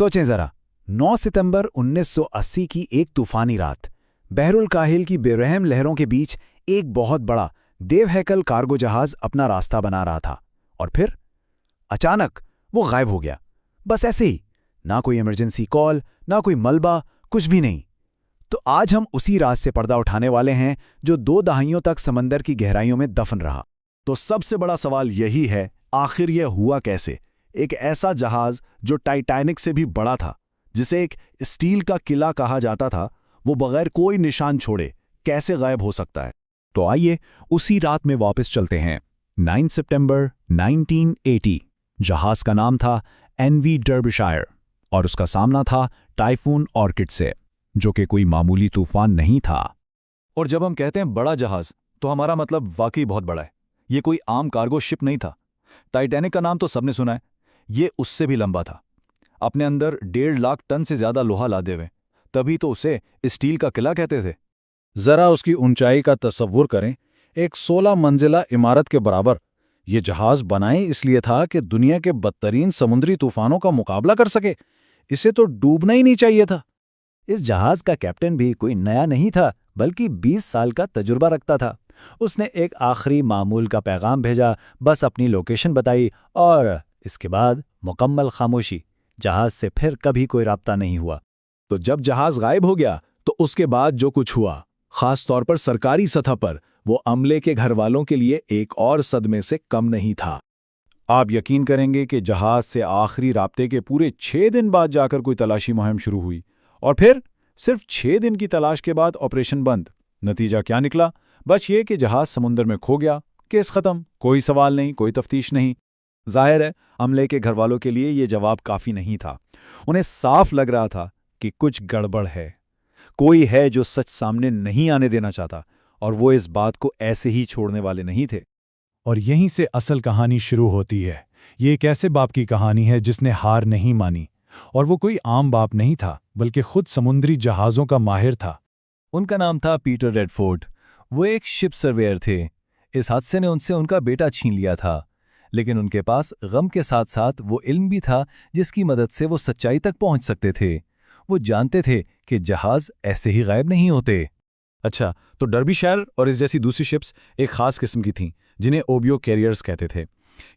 सोचें जरा, 9 सितंबर 1980 की एक तूफानी रात, बहरुल काहिल की बेरहम लहरों के बीच एक बहुत बड़ा देवहैकल कार्गो जहाज अपना रास्ता बना रहा था। और फिर अचानक वो गायब हो गया। बस ऐसे ही, ना कोई इमरजेंसी कॉल, ना कोई मलबा, कुछ भी नहीं। तो आज हम उसी राज से पर्दा उठाने वाले हैं जो 2 दहाइयों तक समंदर की गहराइयों में दफन रहा। तो सबसे बड़ा सवाल यही है, आखिर यह हुआ कैसे? एक ऐसा जहाज जो टाइटैनिक से भी बड़ा था, जिसे एक स्टील का किला कहा जाता था, वो बगैर कोई निशान छोड़े कैसे गायब हो सकता है? तो आइए उसी रात में वापस चलते हैं। 9 सितंबर 1980। जहाज का नाम था एनवी डर्बीशायर और उसका सामना था टाइफून ऑर्किड से, जो कि कोई मामूली तूफान नहीं था। और जब हम कहते हैं बड़ा जहाज, तो हमारा मतलब वाकई बहुत बड़ा है। ये कोई आम कार्गो शिप नहीं था। टाइटैनिक का नाम तो सबने सुना है, ये उससे भी लंबा था। अपने अंदर 1.5 लाख टन से ज्यादा लोहा लादे हुए, तभी तो उसे स्टील का किला कहते थे। जरा उसकी ऊंचाई का तसव्वुर करें, एक 16 मंजिला इमारत के बराबर। ये जहाज बनाए इसलिए था कि दुनिया के बदतरीन समुद्री तूफानों का मुकाबला कर सके। इसे तो डूबना ही नहीं चाहिए था। इस जहाज का कैप्टन भी कोई नया नहीं था, बल्कि 20 साल का तजुर्बा रखता था। उसने एक आखिरी मामूल का पैगाम भेजा, बस अपनी लोकेशन बताई, और इसके बाद मुकम्मल खामोशी। जहाज से फिर कभी कोई राब्ता नहीं हुआ। तो जब जहाज गायब हो गया, तो उसके बाद जो कुछ हुआ, खास तौर पर सरकारी सतह पर, वो अमले के घर वालों के लिए एक और सदमे से कम नहीं था। आप यकीन करेंगे कि जहाज से आखिरी राब्ते के पूरे 6 दिन बाद जाकर कोई तलाशी मुहिम शुरू हुई, और फिर सिर्फ 6 दिन की तलाश के बाद ऑपरेशन बंद। नतीजा क्या निकला? बस ये कि जहाज समुद्र में खो गया। केस खत्म, कोई सवाल नहीं, कोई तफ्तीश नहीं। जाहिर है, अमले के घर वालों के लिए ये जवाब काफी नहीं था। उन्हें साफ लग रहा था कि कुछ गड़बड़ है। कोई है जो सच सामने नहीं आने देना चाहता, और वो इस बात को ऐसे ही छोड़ने वाले नहीं थे। और यहीं से असल कहानी शुरू होती है। ये एक ऐसे बाप की कहानी है जिसने हार नहीं मानी, और वो कोई आम बाप नहीं था, बल्कि खुद समुद्री जहाज़ों का माहिर था। उनका नाम था पीटर रेडफोर्ड। वो एक शिप सर्वेयर थे। इस हादसे ने उनसे उनका बेटा छीन लिया था, लेकिन उनके पास गम के साथ साथ वो इल्म भी था जिसकी मदद से वो सच्चाई तक पहुंच सकते थे। वो जानते थे कि जहाज ऐसे ही गायब नहीं होते। अच्छा, तो डर्बीशायर और इस जैसी दूसरी शिप्स एक खास किस्म की थीं, जिन्हें ओबियो कैरियर्स कहते थे।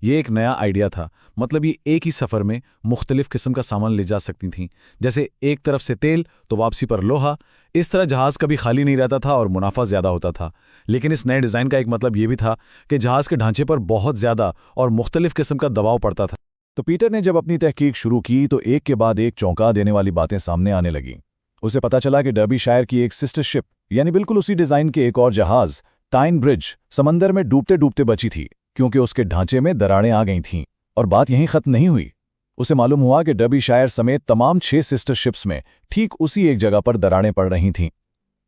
ये एक नया आइडिया था। मतलब ये एक ही सफ़र में मुख्तलिफ किस्म का सामान ले जा सकती थीं। जैसे एक तरफ से तेल तो वापसी पर लोहा। इस तरह जहाज़ कभी खाली नहीं रहता था और मुनाफा ज़्यादा होता था। लेकिन इस नए डिज़ाइन का एक मतलब ये भी था कि जहाज़ के ढांचे पर बहुत ज़्यादा और मुख्तलिफ किस्म का दबाव पड़ता था। तो पीटर ने जब अपनी तहकीक शुरू की, तो एक के बाद एक चौंका देने वाली बातें सामने आने लगीं। उसे पता चला कि डर्बीशायर की एक सिस्टर शिप, यानी बिल्कुल उसी डिज़ाइन के एक और जहाज़, टाइन ब्रिज, समंदर में डूबते डूबते बची थी, क्योंकि उसके ढांचे में दरारें आ गई थीं। और बात यहीं खत्म नहीं हुई। उसे मालूम हुआ कि डर्बीशायर समेत तमाम 6 सिस्टर शिप्स में ठीक उसी एक जगह पर दरारें पड़ रही थीं,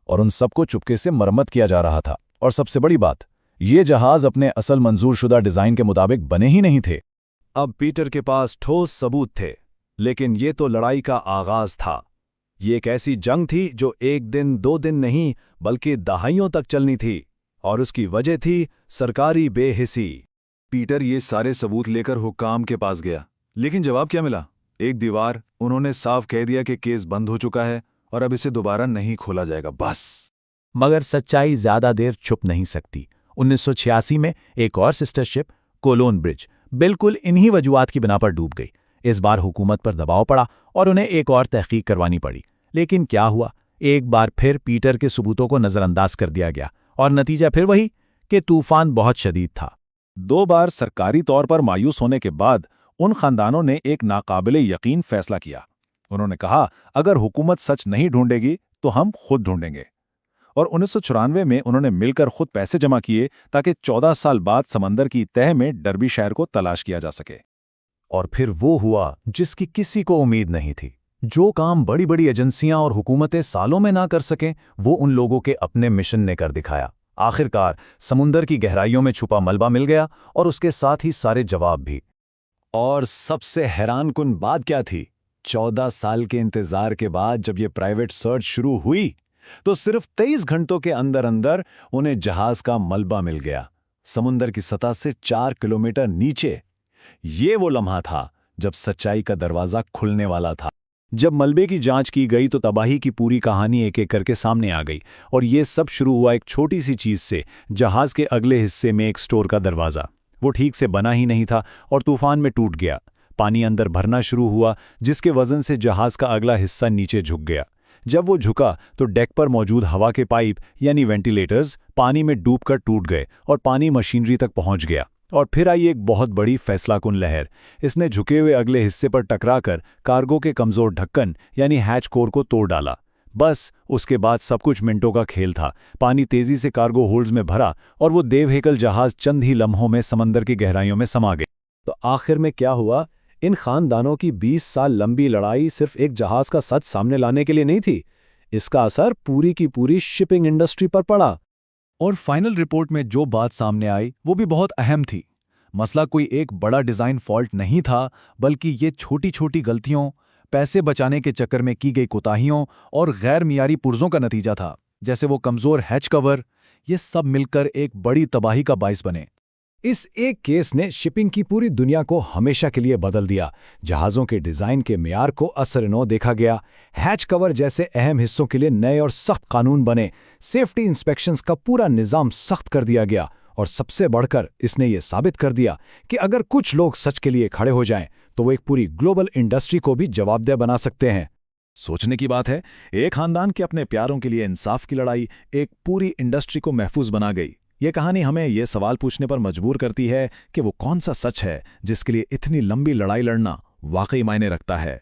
और उन सबको चुपके से मरम्मत किया जा रहा था। और सबसे बड़ी बात, ये जहाज़ अपने असल मंजूरशुदा डिज़ाइन के मुताबिक बने ही नहीं थे। अब पीटर के पास ठोस सबूत थे, लेकिन ये तो लड़ाई का आगाज था। ये एक ऐसी जंग थी जो 1 दिन 2 दिन नहीं, बल्कि दहाइयों तक चलनी थी, और उसकी वजह थी सरकारी बेहिसी। पीटर ये सारे सबूत लेकर हुक्काम के पास गया, लेकिन जवाब क्या मिला? एक दीवार। उन्होंने साफ कह दिया कि केस बंद हो चुका है और अब इसे दोबारा नहीं खोला जाएगा, बस। मगर सच्चाई ज्यादा देर छुप नहीं सकती। 1986 में एक और सिस्टर शिप, कोलोन ब्रिज, बिल्कुल इन्हीं वजूहात की बिना पर डूब गई। इस बार हुकूमत पर दबाव पड़ा और उन्हें एक और तहकीक करवानी पड़ी। लेकिन क्या हुआ? एक बार फिर पीटर के सबूतों को नजरअंदाज कर दिया गया, और नतीजा फिर वही कि तूफान बहुत शदीद था। 2 बार सरकारी तौर पर मायूस होने के बाद उन खानदानों ने एक नाकाबिले यकीन फैसला किया। उन्होंने कहा, अगर हुकूमत सच नहीं ढूंढेगी तो हम खुद ढूंढेंगे। और 1994 में उन्होंने मिलकर खुद पैसे जमा किए ताकि 14 साल बाद समंदर की तह में डर्बीशायर को तलाश किया जा सके। और फिर वो हुआ जिसकी किसी को उम्मीद नहीं थी। जो काम बड़ी बड़ी एजेंसियां और हुकूमतें सालों में ना कर सकें, वो उन लोगों के अपने मिशन ने कर दिखाया। आखिरकार समुंदर की गहराइयों में छुपा मलबा मिल गया, और उसके साथ ही सारे जवाब भी। और सबसे हैरानकुन बात क्या थी? 14 साल के इंतजार के बाद जब ये प्राइवेट सर्च शुरू हुई, तो सिर्फ 23 घंटों के अंदर अंदर उन्हें जहाज का मलबा मिल गया, समुंदर की सतह से 4 किलोमीटर नीचे। ये वो लम्हा था जब सच्चाई का दरवाजा खुलने वाला था। जब मलबे की जांच की गई तो तबाही की पूरी कहानी एक एक करके सामने आ गई, और ये सब शुरू हुआ एक छोटी सी चीज से, जहाज के अगले हिस्से में एक स्टोर का दरवाज़ा। वो ठीक से बना ही नहीं था और तूफान में टूट गया। पानी अंदर भरना शुरू हुआ, जिसके वजन से जहाज का अगला हिस्सा नीचे झुक गया। जब वो झुका तो डेक पर मौजूद हवा के पाइप यानी वेंटिलेटर्स पानी में डूबकर टूट गए और पानी मशीनरी तक पहुंच गया। और फिर आई एक बहुत बड़ी फैसलाकुन लहर। इसने झुके हुए अगले हिस्से पर टकराकर कार्गो के कमजोर ढक्कन यानी हैच कोर को तोड़ डाला। बस उसके बाद सब कुछ मिनटों का खेल था। पानी तेजी से कार्गो होल्ड्स में भरा और वो देवहेकल जहाज चंद ही लम्हों में समंदर की गहराइयों में समा गए। तो आखिर में क्या हुआ? इन खानदानों की 20 साल लंबी लड़ाई सिर्फ एक जहाज का सच सामने लाने के लिए नहीं थी, इसका असर पूरी की पूरी शिपिंग इंडस्ट्री पर पड़ा। और फाइनल रिपोर्ट में जो बात सामने आई वो भी बहुत अहम थी। मसला कोई एक बड़ा डिज़ाइन फॉल्ट नहीं था, बल्कि ये छोटी छोटी गलतियों, पैसे बचाने के चक्कर में की गई कोताहियों और गैर मियारी पुर्जों का नतीजा था। जैसे वो कमज़ोर हैच कवर, ये सब मिलकर एक बड़ी तबाही का बाइस बने। इस एक केस ने शिपिंग की पूरी दुनिया को हमेशा के लिए बदल दिया। जहाज़ों के डिज़ाइन के मेयार को असर-ए-नौ देखा गया। हैच कवर जैसे अहम हिस्सों के लिए नए और सख्त कानून बने। सेफ्टी इंस्पेक्शंस का पूरा निज़ाम सख्त कर दिया गया। और सबसे बढ़कर इसने ये साबित कर दिया कि अगर कुछ लोग सच के लिए खड़े हो जाएं, तो वो एक पूरी ग्लोबल इंडस्ट्री को भी जवाबदेह बना सकते हैं। सोचने की बात है, एक खानदान के अपने प्यारों के लिए इंसाफ की लड़ाई एक पूरी इंडस्ट्री को महफूज बना गई। ये कहानी हमें ये सवाल पूछने पर मजबूर करती है कि वो कौन सा सच है जिसके लिए इतनी लंबी लड़ाई लड़ना वाकई मायने रखता है।